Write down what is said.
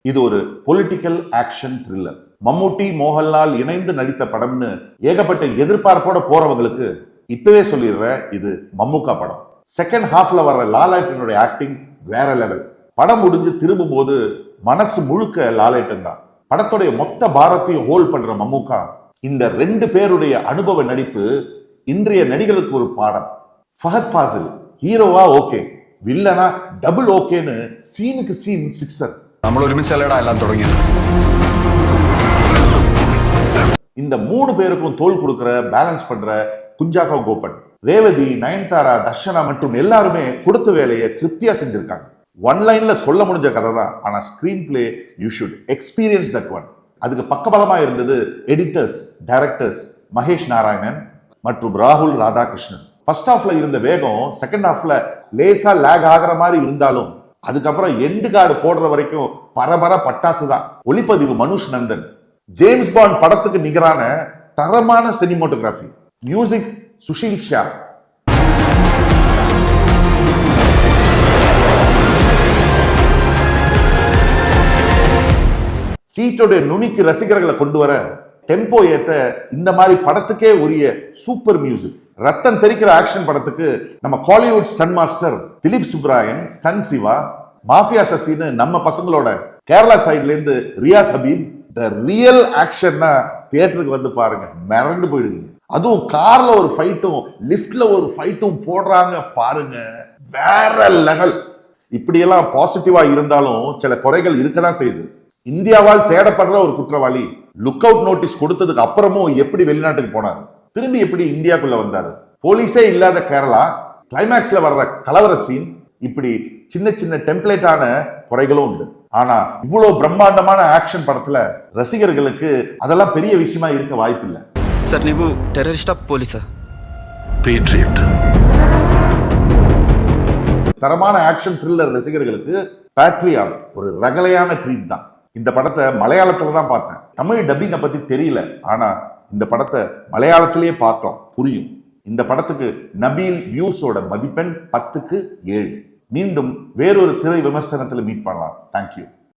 இது ஒரு political action thriller. Mammootty Mohanlal இணைந்து நடித்த படம்னு ஏகப்பட்ட எதிர்பார்ப்போட போறவங்களுக்கு இப்பவே சொல்லிடுறேன், இது மம்முக்கா படம். செகண்ட் ஹாஃப்ல வர்ற லாலேட்டனுடைய ஆக்டிங் வேற லெவல். படம் முடிஞ்சு திரும்பும் போது மனசு முழுக்க லாலேட்டன் தான். படத்துடைய மொத்த பாரத்தையும் ஹோல்ட் பண்ற மம்முக்கா இந்த ரெண்டு பேருடைய அனுபவ நடிப்பு இன்றைய நடிகர்களுக்கு ஒரு பாடம். ஃபஹத் ஃபாசில் ஹீரோவா ஓகே, வில்லனா டபுள் ஓகேன்னு சீனுக்கு சீன் சிக்ஸர். നമ്മൾ ഒരുമിച്ചല്ലടാ എല്ലാം തുടങ്ങിയത്. இந்த மூணு பேருக்கும் தோல் கொடுக்கிற பேலன்ஸ் பண்ற குஞ்சாக்கோ கோபன், ரேவதி, நயன்தாரா, தர்ஷனா மற்றும் எல்லாருமே கொடுத்த வேலையை திருப்தியா செஞ்சிருக்காங்க. ஒன் லைன்ல சொல்ல முடிஞ்ச கதை தான், ஆனா screen play you should experience that one. அதுக்கு பக்கபலமா இருந்தது எடிட்டர்ஸ், டைரக்டர்ஸ் மகேஷ் நாராயணன் மற்றும் ராகுல் ராதாகிருஷ்ணன். ஃபர்ஸ்ட் ஹாஃப்ல இருந்த வேகம் செகண்ட் ஹாஃப்ல லேசா லேக் ஆகிற மாதிரி இருந்தாலும் அதுக்கப்புறம் எண்டு கார்டு போடுற வரைக்கும் பரபர பட்டாசு தான். ஒளிப்பதிவு மனுஷ் நந்தன். ஜேம்ஸ் பாண்ட் படத்துக்கு நிகரான தரமான சினிமோட்டோகிராஃபி. மியூசிக் சுஷீல் ஷா. சீட்டோட நுனிக்கு ரசிகர்களை கொண்டு வர டெம்போ ஏத்த இந்த மாதிரி படத்துக்கே உரிய சூப்பர் மியூசிக். ரத்தம் தெரிக்கிற ஆக்ஷன் படத்துக்கு நம்ம Kollywood stunt master Dileep Subbarayan, stunt Siva, mafia சசின்னு நம்ம பசங்களோட கேரளா சைட்ல இருந்து ரியாஸ் ஹபீப். த ரியல் ஆக்ஷன்னா தியேட்டருக்கு வந்து பாருங்க, மிரண்டு போயிடுவீங்க. அதுவும் கார்ல ஒரு ஃபைட்டும் லிப்ட்ல ஒரு ஃபைட்டும் போடுறாங்க பாருங்க, வேற லெவல். இப்படியெல்லாம் பாசிட்டிவா இருந்தாலும் சில குறைகள் இருக்கதான் செய்யுது. இந்தியாவால் தேடப்படுற ஒரு குற்றவாளி லுக் அவுட் நோட்டீஸ் கொடுத்ததுக்கு அப்புறமும் எப்படி வெளிநாட்டுக்கு போனாரு, திரும்பி எப்படி இந்தியாக்குள்ள வந்தாரு, போலீஸே இல்லாத கேரளா, கிளைமேக்ஸ்ல வர்ற கலவர சீன், இப்படி சின்ன சின்ன டெம்ப்ளேட்டான குறைகளும் உண்டு. ஆனா இவ்வளவு பிரம்மாண்டமான ஆக்ஷன் படத்துல ரசிகர்களுக்கு அதெல்லாம் பெரிய விஷயமா இருக்க வாய்ப்பில்லை. சார், ನೀವು ಟೆರರಿಸ್ಟ್ ಪೊಲೀಸ್ பேட்ரியட். தரமான ஆக்ஷன் த்ரில்லர் ரசிகர்களுக்கு பேட்ரியாட் ஒரு ரகலையான ட்ரீட் தான். இந்த படத்தை மலையாளத்துல தான் பார்த்தேன். தமிழ் டப்பிங்கை பத்தி தெரியல, ஆனா இந்த படத்தை மலையாளத்திலேயே பார்த்தோம், புரியும். இந்த படத்துக்கு நபீல் வியூஸோட மதிப்பெண் 10க்கு 7. மீண்டும் வேறொரு திரை விமர்சனத்தில் மீட் பண்ணலாம். தேங்க்யூ.